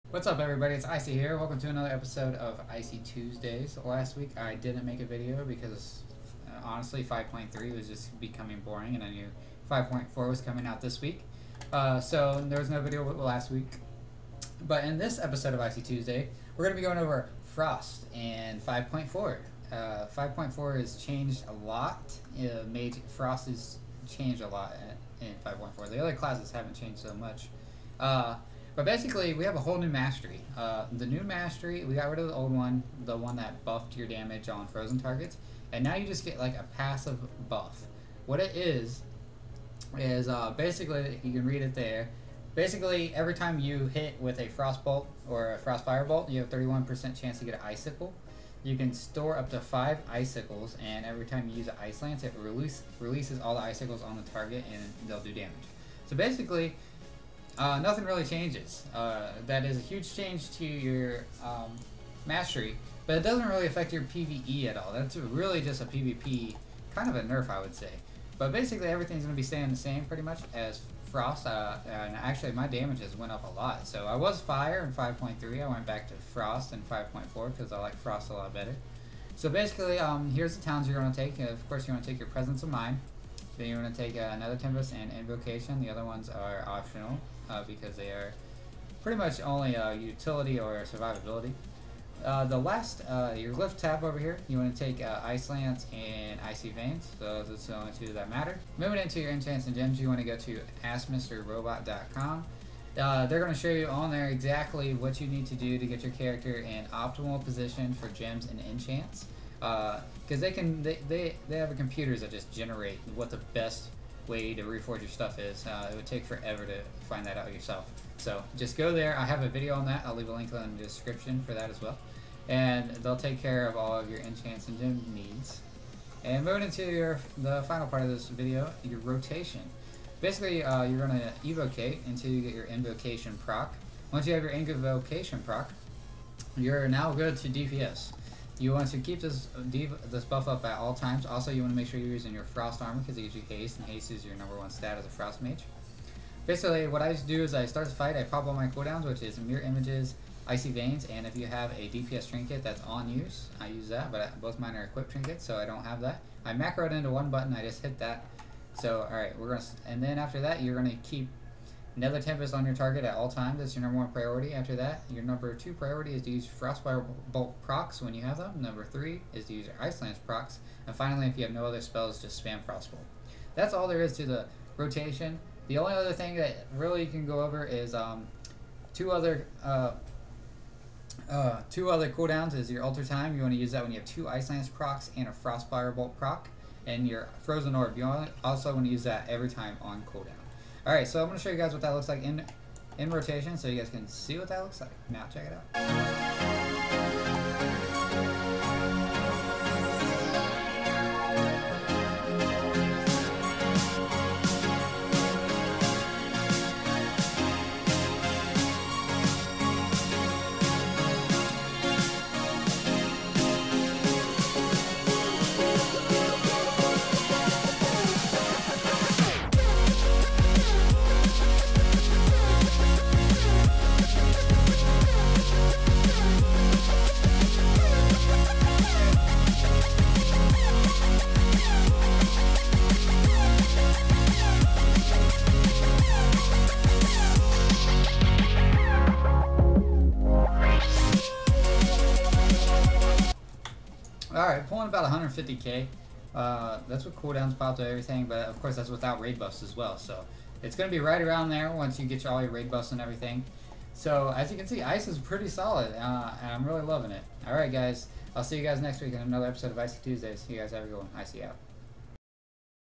What's up everybody, it's Icy here. Welcome to another episode of Icy Tuesdays. Last week I didn't make a video because honestly 5.3 was just becoming boring and I knew 5.4 was coming out this week. So there was no video last week. But in this episode of Icy Tuesday, we're going to be going over Frost and 5.4. 5.4 has changed a lot. Mage Frost has changed a lot in 5.4. The other classes haven't changed so much. But basically, we have a whole new mastery. The new mastery, we got rid of the old one, the one that buffed your damage on frozen targets, and now you just get like a passive buff. What it is basically, you can read it there. Basically, every time you hit with a frost bolt or a frost firebolt, you have 31% chance to get an icicle. You can store up to 5 icicles, and every time you use an ice lance, it releases all the icicles on the target, and they'll do damage. So basically, nothing really changes. That is a huge change to your mastery, but it doesn't really affect your PVE at all. That's really just a PvP, kind of a nerf, I would say. But basically, everything's going to be staying the same pretty much as Frost, and actually my damages went up a lot. So I was Fire in 5.3, I went back to Frost in 5.4 because I like Frost a lot better. So basically, here's the towns you're going to take. Of course, you want to take your Presence of Mind. Then you're going to take another Tempest and Invocation. The other ones are optional because they are pretty much only utility or survivability. The last, your lift tab over here, you want to take Ice Lance and Iceywinds. So those are the only two that matter. Moving into your enchants and gems, you want to go to AskMrRobot.com. They're going to show you on there exactly what you need to do to get your character in optimal position for gems and enchants. Because they have computers that just generate what the best way to reforge your stuff is. It would take forever to find that out yourself. So just go there. I have a video on that. I'll leave a link in the description for that as well. And they'll take care of all of your enchants and gem needs. And moving into the final part of this video, your rotation. Basically, you're going to evocate until you get your invocation proc. Once you have your invocation proc, you're now good to DPS. You want to keep this buff up at all times. Also, you want to make sure you're using your Frost armor because it gives you haste, and haste is your #1 stat as a Frost Mage. Basically, what I do is I start the fight, I pop all my cooldowns, which is Mirror Images, Icy Veins, and if you have a DPS trinket that's on use, I use that, but both mine are equipped trinkets, so I don't have that. I macro it into one button, I just hit that. So, alright, and then after that, you're going to keep Nether Tempest on your target at all times. That's your #1 priority. After that, your #2 priority is to use Frostfire Bolt procs when you have them. #3 is to use your Ice Lance procs. And finally, if you have no other spells, just spam Frostbolt. That's all there is to the rotation. The only other thing that really you can go over is two other cooldowns is your Alter Time. You want to use that when you have 2 Ice Lance procs and a Frostfire Bolt proc. And your Frozen Orb, you also want to use that every time on cooldown. Alright, so I'm going to show you guys what that looks like in rotation so you guys can see what that looks like. Now check it out. Alright, pulling about 150k. That's what cooldowns pop to everything, but of course that's without raid buffs as well. So it's going to be right around there once you get all your raid buffs and everything. So as you can see, Ice is pretty solid, and I'm really loving it. Alright guys, I'll see you guys next week in another episode of Icy Tuesdays. You guys have a good one. Icy out.